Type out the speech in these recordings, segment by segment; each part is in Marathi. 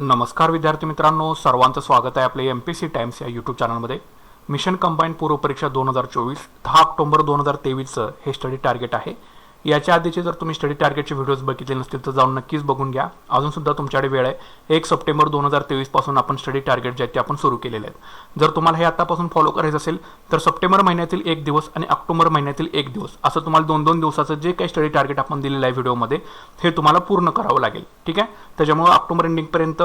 नमस्कार विद्यार्थी मित्रांनो, सर्वांचं स्वागत आहे आपल्या MPC टाइम्स या यूट्यूब चॅनलमध्ये. मिशन कंबाईंड पूर्व परीक्षा 2024 10 ऑक्टोबर 2023चं हे स्टडी टार्गेट आहे. याच्या आधीचे जर तुम्ही स्टडी टार्गेटचे व्हिडिओज बघितले नसतील तर जाऊन नक्कीच बघून घ्या. अजून सुद्धा तुमच्याकडे वेळ आहे. 1 सप्टेंबर 2023 पासून आपण स्टडी टार्गेट जे आहेत ते आपण सुरू केलेले आहेत. जर तुम्हाला हे आतापासून फॉलो करायचं असेल तर सप्टेंबर महिन्यातील 1 दिवस आणि ऑक्टोबर महिन्यातील 1 दिवस असं तुम्हाला 2-2 दिवसाचं जे काही स्टडी टार्गेट आपण दिलेलं आहे व्हिडिओमध्ये हे तुम्हाला पूर्ण करावं लागेल. ठीक आहे. त्याच्यामुळे ऑक्टोबर एंडिंगपर्यंत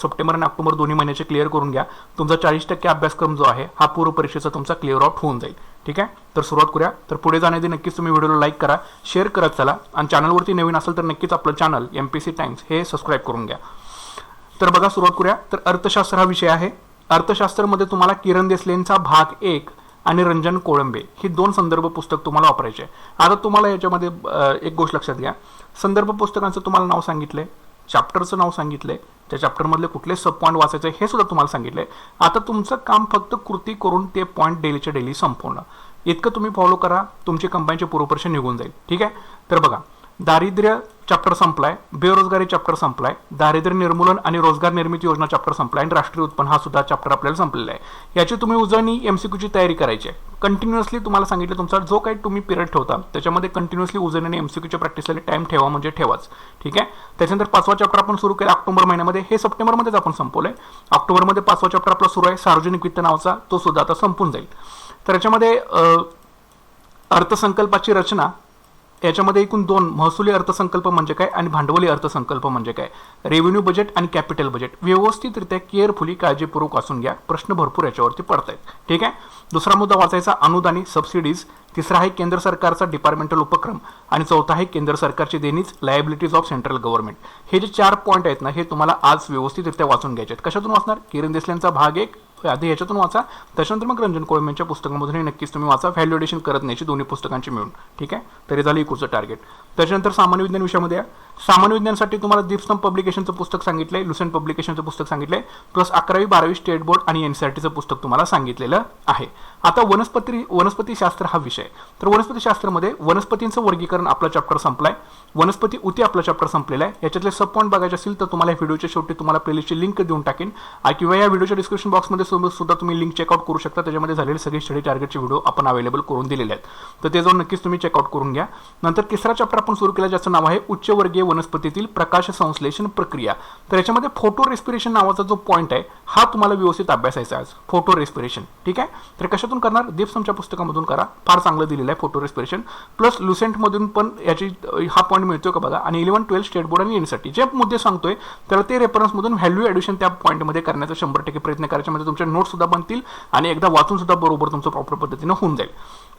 सप्टेंबर आणि ऑक्टोबर दोन्ही महिन्याचे क्लिअर करून घ्या. तुमचा 40% अभ्यासक्रम जो आहे हा पूर्व परीक्षेचा तुमचा क्लिअर आउट होऊन जाईल. ठीक आहे. तर सुरुवात करूया. तर पुढे जाण्याआधी नक्कीच तुम्ही व्हिडिओला लाईक करा, शेअर करत चला आणि चॅनलवरती नवीन असेल तर नक्कीच आपलं चॅनल MPC टाइम्स हे सबस्क्राईब करून घ्या. तर बघा सुरुवात करूया. तर अर्थशास्त्र हा विषय आहे. अर्थशास्त्रामध्ये तुम्हाला किरण देसलेंचा भाग 1 आणि रंजन कोळंबे ही 2 संदर्भ पुस्तक तुम्हाला वापरायचे आहे. आता तुम्हाला याच्यामध्ये एक गोष्ट लक्षात घ्या. संदर्भ पुस्तकांचं तुम्हाला नाव सांगितलंय, चॅप्टरचं नाव सांगितलंय, त्या चॅप्टरमधले कुठले सब पॉईंट वाचायचे हे सुद्धा तुम्हाला सांगितलंय. आता तुमचं काम फक्त कृती करून ते पॉईंट डेलीच्या डेली संपवणं. इतकं तुम्ही फॉलो करा, तुमची कंबाईनचे पूर्व परीक्षा निघून जाईल. ठीक आहे. तर बघा, दारिद्र्य चॅप्टर संपलाय, बेरोजगारी चॅप्टर संपलाय, दारिद्र्य निर्मूलन आणि रोजगार निर्मिती योजना चॅप्टर संपलाय आणि राष्ट्रीय उत्पन्न हा सुद्धा चॅप्टर आपल्याला संपलेला आहे. याची तुम्ही उजळणी MCQची तयारी करायची आहे. कंटिन्युअसली तुम्हाला सांगितलं तुमचा जो काही तुम्ही पिरियड ठेवता त्याच्यामध्ये कंटिन्युअसली उजळणी आणि MCQच्या प्रॅक्टिसला टाइम ठेवा म्हणजे ठेवाच. ठीक आहे. त्याच्यानंतर 5वा चॅप्टर आपण सुरू केला ऑक्टोबर महिन्यामध्ये, हे सप्टेंबरमध्येच आपण संपवलंय. ऑक्टोबरमध्ये 5वा चॅप्टर आपला सुरू आहे सार्वजनिक वित्त नावाचा, तो सुद्धा आता संपून जाईल. तर याच्यामध्ये अर्थसंकल्पाची रचना, याच्यामध्ये एकूण 2 महसुली अर्थसंकल्प म्हणजे काय आणि भांडवली अर्थसंकल्प म्हणजे काय, रेव्हेन्यू बजेट आणि कॅपिटल बजेट व्यवस्थितरित्या केअरफुली काळजीपूर्वक वाचून घ्या. प्रश्न भरपूर याच्यावरती पडतायत. ठीक आहे. दुसरा मुद्दा वाचायचा अनुदानी सबसिडीज, तिसरा आहे केंद्र सरकारचा डिपार्टमेंटल उपक्रम आणि चौथा आहे केंद्र सरकारची देणीच लायबिलिटीज ऑफ सेंट्रल गव्हर्नमेंट. हे जे 4 पॉईंट आहेत ना हे तुम्हाला आज व्यवस्थितरित्या वाचून घ्यायचे आहेत. कशातून वाचणार? किरण देसलेंचा भाग 1 आधी याच्यातून वाचा, त्याच्यानंतर मग रंजन कोळंबेंच्या पुस्तकामधूनही नक्कीच तुम्ही वाचा. व्हॅल्युएशन करत न्यायची दोन्ही पुस्तकांची मिळून. ठीक आहे. तरी झालं इकडचं टार्गेट. त्याच्यानंतर सामान्य विज्ञान विषयामध्ये सामान्य विज्ञानसाठी तुम्हाला दीपस्तंभ पब्लिकेशनचं पुस्तक सांगितलंय, लुसेंट पब्लिकेशनचं पुस्तक सांगितलंय, प्लस 11वी 12वी स्टेट बोर्ड आणि NCERTचं पुस्तक तुम्हाला सांगितलेलं आहे. आता वनस्पतीशास्त्र हा विषय. तर वनस्पतीशास्त्रामध्ये वनस्पतींचं वर्गीकरण आपला चॅप्टर संपलाय, वनस्पती उती आपला चॅप्टर संपलेला आहे. याच्यातले सब पॉईंट बघायचे असतील तर तुम्हाला व्हिडिओच्या शेवटी तुम्हाला प्लेलिस्टची लिंक देऊन टाकेन किंवा या व्हिडिओच्या डिस्क्रिप्शन बॉक्समध्ये सुद्धा तुम्ही लिंक चेकआउट करू शकता. त्याच्यामध्ये झालेले सगळे स्टडी टार्गेटचे व्हिडिओ आपण अवेलेबल करून दिलेले आहेत. तर ते जाऊन नक्कीच तुम्ही चेकआउट करून घ्या. नंतर तिसरा चॅप्टर आपण सुरू केला ज्याचं नाव आहे उच्चवर्गीय वनस्पतीतील प्रकाश संश्लेषण प्रक्रिया. तर याच्यामध्ये फोटो रेस्पिरेशन नावाचा जो पॉईंट आहे हा तुम्हाला व्यवस्थित अभ्यासायचा आहे आज. Photo respiration. ठीक आहे. तर कशातून करणार? दीपस्तंभच्या पुस्तकामधून करा, फार चांगलं दिलेलं आहे फोटो रेस्पिरेशन. प्लस लुसेंटमधून पण याची हा पॉईंट मिळतोय का बघा. आणि 11, 12 स्टेट बोर्ड आणि NCERT जे मुद्दे सांगतोय तर ते रेफरन्समधून व्हॅल्यू ॲडिशन त्या पॉईंटमध्ये करण्याचा 100% प्रयत्न करायचा, म्हणजे तुमच्या नोट्स सुद्धा बनतील आणि एकदा वाचून सुद्धा बरोबर तुमचं प्रॉपर पद्धतीनं होऊन जाईल.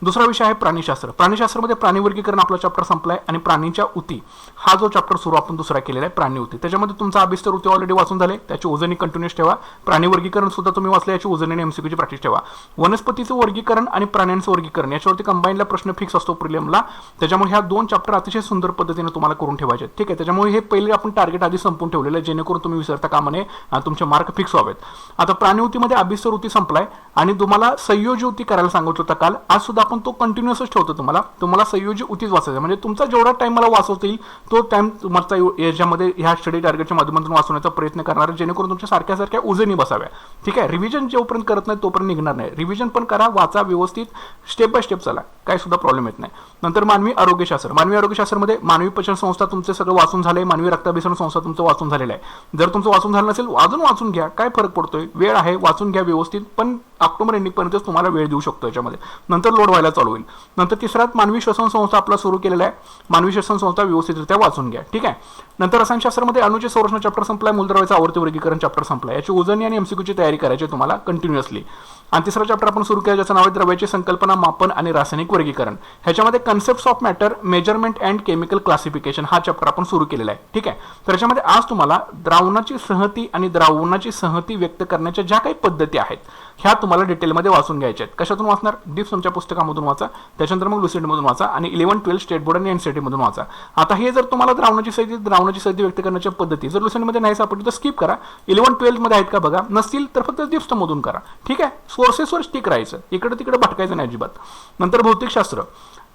दुसरा विषय आहे प्राणीशास्त्र. प्राणीशास्त्रामध्ये प्राणी वर्गीकरण आपला चॅप्टर संपलाय आणि प्राणीच्या उती हा जो चॅप्टर सुरू आपण दुसरा केलेला आहे प्राणी उती. त्याच्यामध्ये तुमचा अभ्यास तर उती ऑलरेडी वाचून झाले, त्याची उजळणी कंटिन्यूस ठेवा. प्राणी वर्गीकरण सुद्धा तुम्ही वाचले, याची उजळणी आणि MCQची प्रॅक्टिस ठेवा. वनस्पतीचं वर्गीकरण आणि प्राण्यांचं वर्गीकरण याच्यावरती कंबाईनला प्रश्न फिक्स असतो प्रिलिमला, त्याच्यामुळे ह्या 2 चॅप्टर अतिशय सुंदर पद्धतीने तुम्हाला करून ठेवायचे. ठीक आहे. त्याच्यामुळे हे पहिले आपण टार्गेट आधी संपून ठेवलेलं आहे जेणेकरून तुम्ही विसरता कामा नये आणि तुमचे मार्क फिक्स व्हावेत. आता प्राणी उतीमध्ये अभ्यास उती संपलाय आणि तुम्हाला संयोजी उती करायला सांगत होता काल, आज सुद्धा आपण तो कंटिन्युअस ठेवतो. तुम्हाला संयोजी उतीच वाचायचं, म्हणजे तुमचा जेवढा टाइम मला वाचवता येईल तो टाइम तुम्हाला याच्यामध्ये ह्या स्टडी टार्गेटच्या माध्यमातून वाचवण्याचा प्रयत्न करणार जेणेकरून तुमच्या सारख्या उजळणी बसाव्या. ठीक आहे. रिव्हिजन जोपर्यंत करत नाही तोपर्यंत निघणार नाही. रिव्हिजन पण करा, वाचा व्यवस्थित, स्टेप बाय स्टेप चला, काही सुद्धा प्रॉब्लेम येत नाही. नंतर मानवी आरोग्यशास्त्र. मानवी आरोग्यशास्त्रामध्ये मानवी पचन संस्था तुमचं सगळं वाचून झालंय, मानवी रक्ताभिसरण संस्था तुमचं वाचून झालेलं आहे. जर तुमचं वाचून झालं नसेल अजून वाचून घ्या, काय फरक पडतोय, वेळ आहे, वाचून घ्या व्यवस्थित. पण ऑक्टोबर एंडिंगपर्यंतच तुम्हाला वेळ देऊ शकतो याच्यामध्ये, नंतर लोड व्हायला चालू होईल. नंतर तिसऱ्यात मानवी श्वसन संस्था आपला सुरू केलेला आहे, मानवी श्वसन संस्था व्यवस्थितरित्या वाचून घ्या. ठीक आहे. नंतर रसायनशास्त्रामध्ये अणुचे संरचना चॅप्टर संपलाय, मूलद्रव्याचं आवर्ती वर्गीकरण चॅप्टर संपलाय, याची उजळणी आणि MCQची तयारी करायची तुम्हाला कंटिन्युअसली. आणि तिसरा चॅप्टर आपण सुरू केला ज्याचं नाव आहे द्रव्याची संकल्पना, मापन आणि रासायनिक वर्गीकरण. ह्याच्यामध्ये concepts of matter, measurement and chemical classification हा चॅप्टर आपण सुरू केलेला आहे. ठीक आहे. तर याच्यामध्ये आज तुम्हाला द्रावणाची संहती आणि द्रावणाची संहती व्यक्त करण्याच्या ज्या काही पद्धती आहेत ह्या तुम्हाला डिटेलमध्ये वाचून घ्यायच्या आहेत. कशातून वाचणार? दीपस्तंभच्या पुस्तकामधून वाचा, त्याच्यानंतर मग लुसेंटमधून वाचा आणि 11, 12 स्टेट बोर्ड आणि NCERT मधून वाचा. आता हे जर तुम्हाला द्रावणाची संहती व्यक्त करण्याच्या पद्धती जर लुसेंटमध्ये नाही सापडली तर स्किप करा. 11, 12 मध्ये आहेत का बघा, नसतील तर फक्त दीपस्तंभमधून करा. ठीक आहे. सोर्सेसवर स्टिक राहायचं, इकडे तिकडे भटकायचं नाही अजिबात. नंतर भौतिकशास्त्र.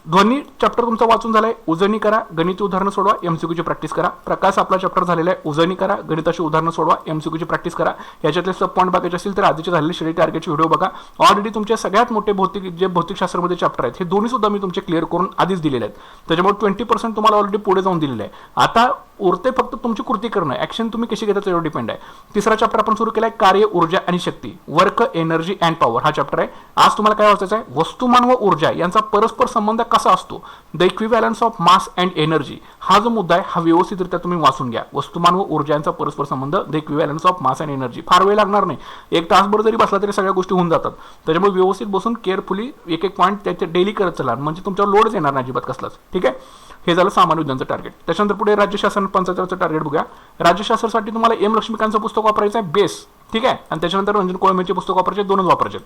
ध्वनी चॅप्टर तुमचा वाचून झालाय, उजळणी करा, गणित उदाहरणं सोडवा, एमसीक्यूची प्रॅक्टिस करा. प्रकाश आपला चॅप्टर झालेला आहे, उजळणी करा, गणिताची उदाहरणं सोडवा, एमसीक्यूची प्रॅक्टिस करा. याच्यातले सब पॉईंट बघायचे असतील तर आधीचे झालेले श्रेणी टार्गेटचे व्हिडिओ बघा. ऑलरेडी तुमचे सगळ्यात मोठे भौतिकशास्त्रामध्ये चॅप्टर आहेत हे दोन्ही सुद्धा मी तुमचे क्लिअर करून आधीच दिलेले आहेत. त्याच्यामुळे 20% तुम्हाला ऑलरेडी पुढे जाऊन दिलेलं आहे. आता उरते फक्त तुमची कृती करणं, ऍक्शन तुम्ही कशी घेता त्याच्यावर डिपेंड आहे. तिसरा चॅप्टर आपण सुरू केलाय, कार्य, ऊर्जा आणि शक्ती, वर्क, एनर्जी अँड पॉवर हा चॅप्टर आहे. आज तुम्हाला काय वाचायचं आहे, वस्तुमान व ऊर्जा यांचा परस्पर संबंध कसा असतो, the equivalence of mass and energy हा जो मुद्दा आहे हा व्यवस्थितरित्या तुम्ही वाचून घ्या. वस्तुमान व ऊर्जा यांचा परस्पर संबंध, the equivalence of mass and energy. फार वेळ लागणार नाही, एक तासभर जरी बसला तरी सगळ्या गोष्टी होऊन जातात. त्याच्यामुळे व्यवस्थित बसून केअरफुली एक एक पॉईंट त्याचे डेली करत चला, म्हणजे तुमच्यावर लोडच येणार नाही अजिबात कसलाच. ठीक आहे, हे झालं सामान्य विज्ञानचं टार्गेट. त्याच्यानंतर पुढे राज्यशासन पंचायतराजचं टार्गेट बघूया. राज्यशास्त्रासाठी तुम्हाला एम लक्ष्मीकांतचं पुस्तक वापरायचं आहे बेस. ठीक आहे, आणि त्याच्यानंतर रंजन कोळंबेचे पुस्तक वापरायचे, दोनच वापरायचे.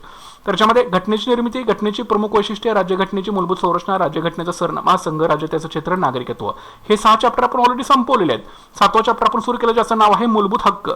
त्याच्यामध्ये घटनेची निर्मिती, घटनेची प्रमुख वैशिष्ट्ये, राज्यघटनेची मूलभूत संरचना, राज्यघटनेचा सरनामा, संघ, राज्य त्याचं क्षेत्र, नागरिकत्व, हे 6 चॅप्टर आपण ऑलरेडी संपवलेले आहेत. 7वा चॅप्टर आपण सुरू केलं ज्याचं नाव आहे मूलभूत हक्क.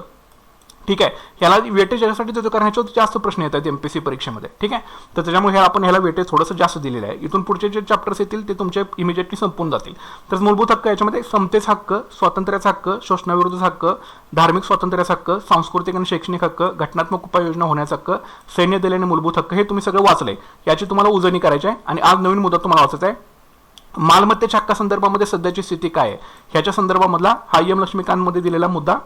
ठीक आहे, ह्याला वेटेज यासाठी त्याचं कारण ह्याच्यावर जास्त प्रश्न येतात एमपीएससी परीक्षेमध्ये. ठीक आहे, तर त्याच्यामुळे आपण ह्याला वेटेज थोडंसं जास्त दिलेलं आहे. इथून पुढचे जे चॅप्टर्स येतील ते तुमचे इमिजिएटली संपून जातील. तर मूलभूत हक्क याच्यामध्ये समतेचा हक्क, स्वातंत्र्याचा हक्क, शोषणाविरुद्धचा हक्क, धार्मिक स्वातंत्र्याचा हक्क, सांस्कृतिक आणि शैक्षणिक हक्क, घटनात्मक उपाययोजना होण्याचा हक्क, सैन्य दल आणि मूलभूत हक्क, हे तुम्ही सगळं वाचलंय. याची तुम्हाला उजळणी करायची आहे. आणि आज नवीन मुद्दा तुम्हाला वाचायचा आहे, मालमत्तेच्या हक्कासंदर्भामध्ये सध्याची स्थिती काय आहे ह्याच्या संदर्भामधला हा एम लक्ष्मीकांतमध्ये दिलेला मुद्दा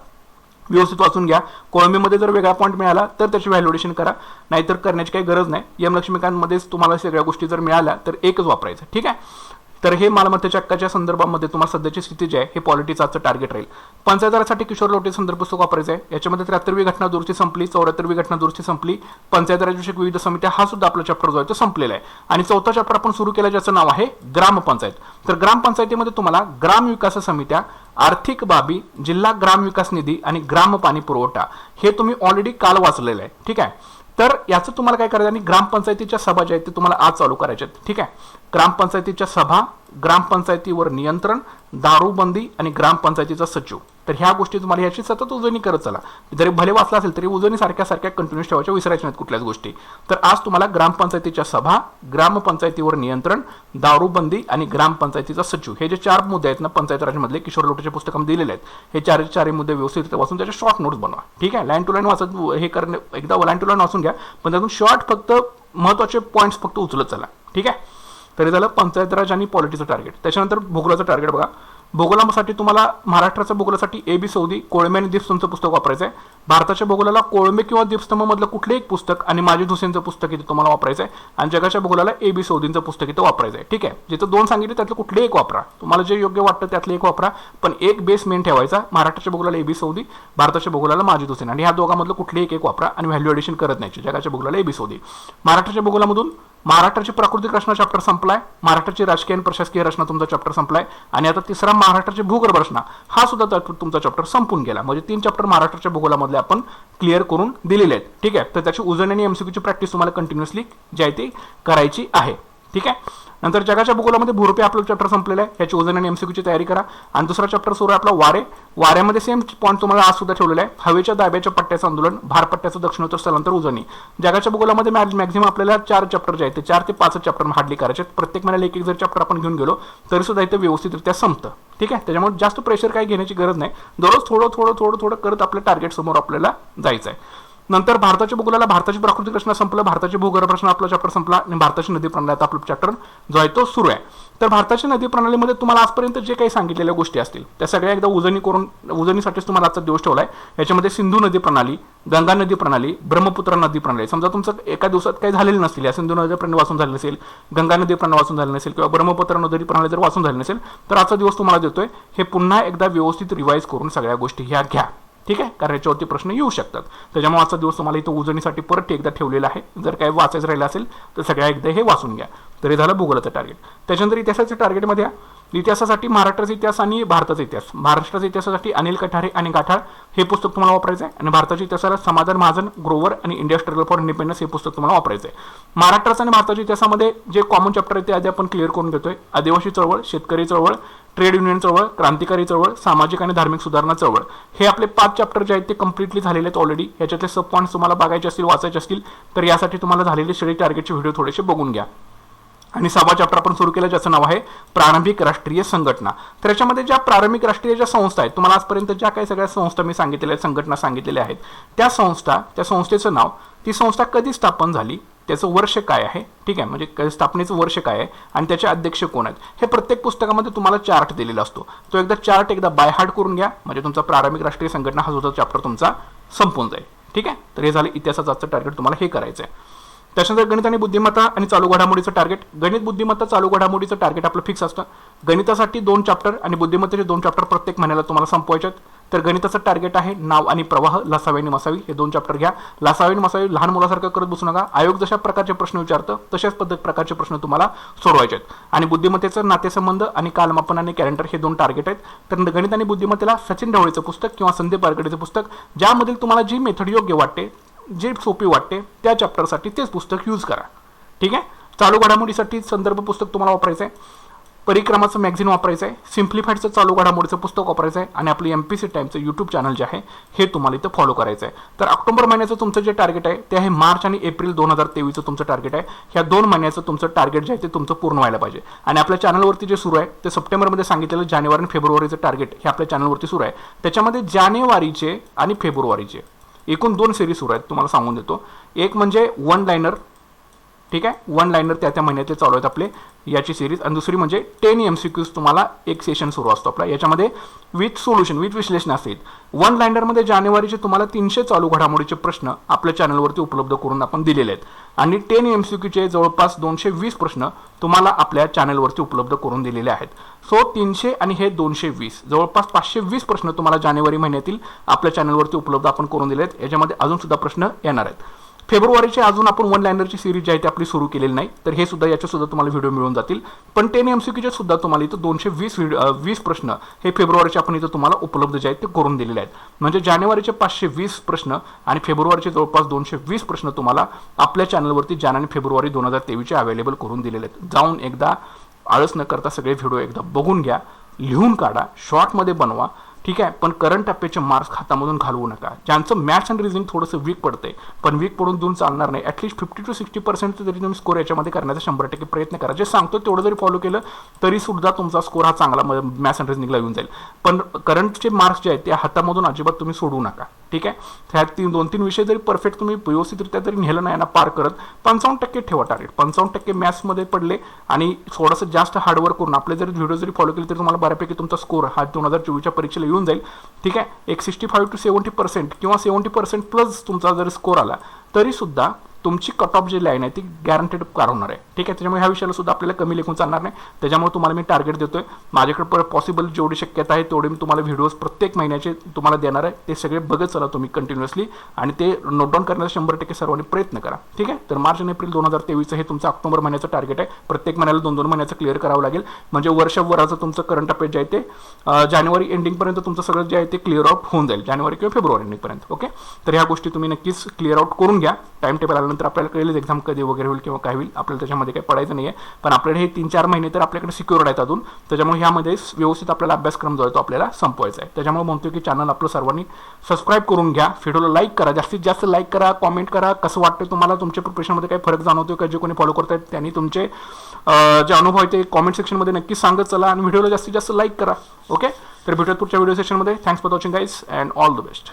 व्यवस्थित वाचून घ्या. कोळंबीमध्ये जर वेगळा पॉईंट मिळाला तर त्याची व्हॅल्युएशन करा, नाहीतर करण्याची काही गरज नाही. एम लक्ष्मीकांतमध्येच तुम्हाला सगळ्या गोष्टी जर मिळाल्या तर एकच वापरायचं. ठीक आहे, तर हे मालमत्तेच्या हक्काच्या संदर्भामध्ये तुम्हाला सध्याची स्थिती जी आहे हे पॉलिटिक्स आजचं टार्गेट राहील. पंचायतराजसाठी किशोर लोटे संदर्भ पुस्तक वापरायचं आहे. याच्यामध्ये 73वी घटना दुरुस्ती संपली, 74वी घटना दुरुस्ती संपली, पंचायत राजविषयक विविध समित्या हा सुद्धा आपला चॅप्टर जो आहे तो संपलेला आहे. आणि 4था चॅप्टर आपण सुरू केला ज्याचं नाव आहे ग्रामपंचायत. तर ग्रामपंचायतीमध्ये तुम्हाला ग्राम विकास समित्या, आर्थिक बाबी, जिल्हा ग्राम विकास निधी आणि ग्राम पाणी पुरवठा हे तुम्ही ऑलरेडी काल वाचलेलं आहे. ठीक आहे, तर याचं तुम्हाला काय करायचं, आणि ग्रामपंचायतीच्या सभा ज्या आहेत ते तुम्हाला आज चालू करायच्या आहेत. ठीक आहे, ग्रामपंचायतीच्या सभा, ग्रामपंचायतीवर नियंत्रण, दारूबंदी आणि ग्रामपंचायतीचा सचिव, तर ह्या गोष्टी तुम्हाला ह्याची सतत उजळणी करत चला. जरी भले वाचला असेल तरी उजळणी सारख्या कंटिन्यूस ठेवायच्या, विसरायच्या नाहीत कुठल्याच गोष्टी. तर आज तुम्हाला ग्रामपंचायतीच्या सभा, ग्रामपंचायतीवर नियंत्रण, दारूबंदी आणि ग्रामपंचायतीचा सचिव हे जे 4 मुद्दे आहेत ना पंचायत राजमधले किशोर लोटेच्या पुस्तकामध्ये दिलेले आहेत, हे 4 मुद्दे व्यवस्थित वाचून त्याच्या शॉर्ट नोट्स बनवा. ठीक आहे, लाईन टू लाईन वाचत हे करणे, एकदा लाईन टू लाईन वाचून घ्या, पण त्यातून शॉर्ट फक्त महत्त्वाचे पॉईंट्स फक्त उचलत चला. ठीक आहे, तरी झालं पंचायत राज आणि पॉलिटिक्सचं टार्गेट. त्याच्यानंतर भूगोलाचं टार्गेट बघा. भूगोलासाठी तुम्हाला महाराष्ट्राच्या भूगोलासाठी ए.बी. सौदी कोळंबे आणि दीपस्तंभचं पुस्तक वापरायचं आहे. भारताच्या भूगोलाला कोळंबे किंवा दीपस्तंभ मधलं कुठलंही एक पुस्तक आणि माजिद हुसेनचं पुस्तक इथे तुम्हाला वापरायचं आहे. आणि जगाच्या भूगोलाला ए.बी. सौदींचं पुस्तक इथं वापरायचं आहे. ठीक आहे, जिथं 2 सांगितले त्यातलं कुठले एक वापरा, तुम्हाला जे योग्य वाटतं त्यातलं एक वापरा, पण एक बेस मेन ठेवायचा. महाराष्ट्राच्या भूगोलाला ए.बी. सौदी, भारताच्या भूगोलाला माजिद हुसेन, आणि ह्या दोघांमधलं कुठले एक वापरा आणि व्हॅल्यू एडिशन करत नाही. जगाच्या भूगोलाला ए.बी. सौदी. महाराष्ट्राच्या भूगोलामधून महाराष्ट्राची प्राकृतिक रचना चॅप्टर संपलाय, महाराष्ट्राची राजकीय आणि प्रशासकीय रचना तुमचा चॅप्टर संपलाय, आणि आता तिसरा महाराष्ट्राची भूगर्भ रचना हा सुद्धा तुमचा चॅप्टर संपून गेला. म्हणजे 3 चॅप्टर महाराष्ट्राच्या भूगोलामधले आपण क्लिअर करून दिलेले आहेत. ठीक आहे, तर त्याची उजळणी आणि एमसीक्यूची प्रॅक्टिस तुम्हाला कंटिन्युअसली जी आहे ती करायची आहे. ठीक आहे, नंतर जगाच्या भूगोलामध्ये भूरूपे आपलं चॅप्टर संपलेलं आहे, याची उजळणी आणि एमसीक्यूची तयारी करा. आणि दुसरा चॅप्टर सुरू आहे आपला वारे. वाऱ्यामध्ये सेम पॉईंट तुम्हाला आज सुद्धा ठेवलेला आहे, हवेच्या दाब्याच्या पट्ट्याचं आंदोलन, भारपट्ट्याचं दक्षिणोत्तर स्थलांतर, उजळणी. जगाच्या भूगोलामध्ये मॅक्झिमम आपल्याला 4 चॅप्टर जे आहेत ते 4 ते 5 चॅप्टर हार्डली करायचे. प्रत्येक महिन्याला एक जर चॅप्टर आपण घेऊन गेलो तरी सुद्धा इथे व्यवस्थितरित्या संपतं. ठीक आहे, त्याच्यामुळे जास्त प्रेशर काही घेण्याची गरज नाही. दररोज थोडं करत आपल्या टार्गेट समोर आपल्याला जायचं आहे. नंतर भारताच्या भूगोलाला भारताची प्राकृतिक रचना संपलं, भारताची भूगर्भ रचना आपला चॅप्टर संपला, आणि भारताची नदी प्रणाली आता आपला चॅप्टर जो आहे तो सुरू आहे. तर भारताच्या नदी प्रणालीमध्ये तुम्हाला आजपर्यंत जे काही सांगितलेल्या गोष्टी असतील त्या सगळ्या एकदा उजळणीसाठीच तुम्हाला आजचा दिवस ठेवलाय. याच्यामध्ये सिंधू नदी प्रणाली, गंगा नदी प्रणाली, ब्रह्मपुत्रा नदी प्रणाली, समजा तुमचं एका दिवसात काही झालेलं नसतील, या सिंधू नदी प्रणाली वाचून झाली नसेल, गंगा नदी प्रणाली वाचून झाली नसेल, किंवा ब्रह्मपुत्रा नदी प्रणाली जर वाचून झाली नसेल, तर आजचा दिवस तुम्हाला देतोय हे पुन्हा एकदा व्यवस्थित रिवाईज करून सगळ्या गोष्टी ह्या घ्या. ठीक आहे, कारण याच्यावरती प्रश्न येऊ शकतात. त्याच्यामुळे आजचा दिवस तुम्हाला इथं उजळणीसाठी परत एकदा ठेवलेला आहे. जर काही वाचायचं राहिलं असेल तर सगळ्या एकदा हे वाचून घ्या. तरी झालं भूगोलाचं टार्गेट. त्याच्यानंतर इतिहासाच्या टार्गेटमध्ये इतिहासासाठी महाराष्ट्राचा इतिहास आणि भारताचा इतिहास. महाराष्ट्राच्या इतिहासासाठी अनिल कठारे आणि गाठाळ हे पुस्तक तुम्हाला वापरायचं आहे. आणि भारताच्या इतिहासाला समाधान महाजन, ग्रोवर आणि इंडिया स्ट्रगल फॉर इंडिपेंडन्स हे पुस्तक तुम्हाला वापरायचं आहे. महाराष्ट्राचा आणि भारताच्या इतिहासामध्ये जे कॉमन चॅप्टर आहे ते आधी आपण क्लिअर करून घेतोय. आदिवासी चळवळ, शेतकरी चळवळ, ट्रेड युनियन चळवळ, क्रांतिकारी चळवळ, सामाजिक आणि धार्मिक सुधारणा चळवळ, हे आपले 5 चॅप्टर जे आहेत ते कम्प्लिटली झालेले आहेत ऑलरेडी. याच्यातले सब पॉईंट्स तुम्हाला बघायचे असतील, वाचायचे असतील तर यासाठी तुम्हाला झालेले श्रेणी टार्गेटचे व्हिडिओ थोडेसे बघून घ्या. आणि 6वा चॅप्टर आपण सुरू केलं ज्याचं नाव आहे प्रारंभिक राष्ट्रीय संघटना. तर याच्यामध्ये ज्या प्रारंभिक राष्ट्रीय ज्या संस्था आहेत, तुम्हाला आजपर्यंत ज्या काही सगळ्या संस्था मी सांगितलेल्या आहेत, संघटना संघटनेच्या आहेत, त्या संस्थेचं नाव, ती संस्था कधी स्थापन झाली, त्याचं वर्ष काय आहे, ठीक आहे, म्हणजे स्थापनेचं वर्ष काय आहे आणि त्याचे अध्यक्ष कोण आहेत, हे प्रत्येक पुस्तकामध्ये तुम्हाला चार्ट दिलेला असतो. तो एकदा चार्ट एकदा बाय हार्ट करून घ्या, म्हणजे तुमचा प्रारंभिक राष्ट्रीय संघटना हा सुद्धा चॅप्टर तुमचा संपून जाईल. ठीक आहे, तर हे झालं इतिहासाचं टार्गेट, तुम्हाला हे करायचं आहे. त्याच्यानंतर गणित आणि बुद्धिमत्ता आणि चालू घडामोडीचं टार्गेट. गणित, बुद्धिमत्ता, चालू घडामोडीचं टार्गेट आपलं फिक्स असतं. गणितासाठी 2 चॅप्टर आणि बुद्धिमत्तेचे 2 चॅप्टर प्रत्येक महिन्याला तुम्हाला संपवायचे आहेत. तर गणिताचं टार्गेट आहे नाव आणि प्रवाह, लसावी आणि मसावी, हे 2 चॅप्टर घ्या. लसावी आणि मसावी लहान मुलासारखं करत बसू नका. आयोग जशा प्रकारचे प्रश्न विचारतं तशाच प्रकारचे प्रश्न तुम्हाला सोडवायचे आहेत. आणि बुद्धिमत्तेचं नातेसंबंध आणि कालमापन आणि कॅलेंडर हे 2 टार्गेट आहेत. तर गणित आणि बुद्धिमत्तेला सचिन ढवळेचं पुस्तक किंवा संदीप बारगडेचं पुस्तक, ज्यामधील तुम्हाला जी मेथड योग्य वाटते, जे सोपी वाटते, त्या चॅप्टरसाठी तेच पुस्तक यूज करा. ठीक आहे. चालू घडामोडीसाठी संदर्भ पुस्तक तुम्हाला वापरायचं आहे. परिक्रमाचं मॅगझिन वापरायचं आहे. सिम्प्लिफाईडचं चालू घडामोडीचं पुस्तक वापरायचं आहे. आणि आपलं MPC टाइमचं यूट्यूब चॅनल जे आहे हे तुम्हाला इथं फॉलो करायचं आहे. तर ऑक्टोबर महिन्याचं तुमचं जे टार्गेट आहे ते आहे मार्च आणि एप्रिल 2023चं तुमचं टार्गेट आहे. ह्या 2 महिन्याचं तुमचं टार्गेट जे आहे ते तुमचं पूर्ण व्हायला पाहिजे. आणि आपल्या चॅनलवरती जे सुरू आहे ते सप्टेंबरमध्ये सांगितलेलं जानेवारी आणि फेब्रुवारीचं टार्गेट हे आपल्या चॅनलवरती सुरू आहे. त्याच्यामध्ये जानेवारीचे आणि फेब्रुवारीचे एकूण 2 सिरीज सुरू आहेत, तुम्हाला सांगून देतो. एक म्हणजे 1 लाइनर, ठीक आहे, 1 लाइनर त्या महिन्यातले चालू आहेत आपले याची सिरीज. आणि दुसरी म्हणजे 10 MCQs तुम्हाला एक सेशन सुरू असतो आपला, याच्यामध्ये विथ सोल्युशन, विथ विश्लेषण असतील. 1 लाइनरमध्ये जानेवारीचे तुम्हाला 300 चालू घडामोडीचे प्रश्न आपल्या चॅनलवरती उपलब्ध करून आपण दिलेले आहेत. आणि 10 MCQचे जवळपास 220 प्रश्न तुम्हाला आपल्या चॅनलवरती उपलब्ध करून दिलेले आहेत. सो 300 आणि हे 220 जवळपास 520 प्रश्न तुम्हाला जानेवारी महिन्यातील आपल्या चॅनलवरती उपलब्ध आपण करून दिले आहेत. याच्यामध्ये अजून सुद्धा प्रश्न येणार आहेत. फेब्रुवारीचे अजून आपण 1 लाइनरची सिरीज जी आहे ती आपली सुरू केलेली नाही, तर हे सुद्धा याचे सुद्धा तुम्हाला व्हिडिओ मिळून जातील. पण 10 MCQचे सुद्धा तुम्हाला इथं 220 प्रश्न हे फेब्रुवारीचे आपण इथं तुम्हाला उपलब्ध जे आहेत ते करून दिलेले आहेत. म्हणजे जानेवारीचे 520 प्रश्न आणि फेब्रुवारीचे जवळपास 220 प्रश्न तुम्हाला आपल्या चॅनलवरती जानेवारी आणि फेब्रुवारी 2023चे अवेलेबल करून दिलेले आहेत. जाऊन एकदा आळस न करता सगळे व्हिडिओ एकदा बघून घ्या, लिहून काढा, शॉर्टमध्ये बनवा. ठीक आहे, पण करंट अफेअरचे मार्क्स खात्यामधून घालवू नका. ज्यांचं मॅथ्स अँड रिझनिंग थोडंसं वीक पडते, पण वीक पडून देऊन चालणार नाही. ॲटलीस्ट 50 to 60% तरी तुम्ही स्कोर याच्यामध्ये करण्याचा 100% प्रयत्न करा. जे सांगतो तेवढं जरी फॉलो केलं तरी सुद्धा तुमचा स्कोर हा चांगला मॅथ्स अँड रिझनिंगला येऊन जाईल. पण करंटचे मार्क्स जे आहेत ते हातामधून अजिबात तुम्ही सोडू नका. ठीक आहे, ह्यात 2-3 विषय जरी परफेक्ट तुम्ही व्यवस्थितरित्या जरी नेलं नाही ना पार करत, 55% ठेवा टार्गेट. 55% मॅथ्समध्ये पडले आणि थोडंसं जास्त हार्डवर्क करून आपले जरी व्हिडिओ जरी फॉलो केले तरी तुम्हाला बऱ्यापैकी तुमचा स्कोर हा 2024च्या परीक्षेला येऊन जाईल. ठीक आहे, एक 65 to 70% किंवा 70% प्लस तुमचा जर स्कोर आला तरी सुद्धा तुमची कट ऑफ जी लाईन आहे ती गॅरंटेड होणार आहे. ठीक आहे, त्याच्यामुळे ह्या विषयाला सुद्धा आपल्याला कमी लेखून चालणार नाही. त्याच्यामुळे तुम्हाला मी टार्गेट देतोय. माझ्याकडे पॉसिबल जेवढी शक्यता आहे तेवढे मी तुम्हाला व्हिडिओज प्रत्येक महिन्याचे तुम्हाला देणार आहे. ते सगळे बघत चला तुम्ही कंटिन्युअसली आणि ते नोट डाऊन करण्याचा 100% सर्वांनी प्रयत्न करा. ठीक आहे, तर मार्च आणि एप्रिल 2023 हे तुमचं ऑक्टोबर महिन्याचं टार्गेट आहे. प्रत्येक महिन्याला 2-2 महिन्याचं क्लिअर करावं लागेल. म्हणजे वर्षभराचं तुमचं करंट अफेअर जे आहे ते जानेवारी एंडिंगपर्यंत तुमचं सगळं जे आहे ते क्लिअर आउट होऊन जाईल, जानेवारी किंवा फेब्रुवारी एंडिंगपर्यंत. ओके, तर ह्या गोष्टी तुम्ही नक्कीच क्लिअर आउट करून घ्या. टाइम टेबल आल्यानंतर आपल्याला कळेल एक्झाम कधी वगैरे होईल किंवा काय होईल. आपल्याला त्याच्यामध्ये काही पडायचं नाही आहे, पण आपल्याकडे हे 3-4 महिने तर आपल्याकडे सिक्युअर्ड आहेत अजून. त्याच्यामुळे ह्यामध्ये व्यवस्थित आपल्याला अभ्यासक्रम जो आहे तो आपल्याला संपवायचा आहे. त्याच्यामुळे म्हणतो की चॅनल आपलं सर्वांनी सबस्क्राईब करून घ्या, व्हिडिओला लाईक करा, जास्तीत जास्त लाईक करा, कॉमेंट करा. कसं वाटतं तुम्हाला, तुमच्या प्रिपरेशनमध्ये काही फरक जाणवतो का, जे कोणी फॉलो करतायत त्यांनी तुमचे जे अनुभव आहे ते कॉमेंट सेक्शनमध्ये नक्की सांगत चला आणि व्हिडिओला जास्तीत जास्त लाईक करा. ओके, तर भेटूयात पुढच्या व्हिडिओ सेशनमध्ये. Thanks for watching guys and all the best.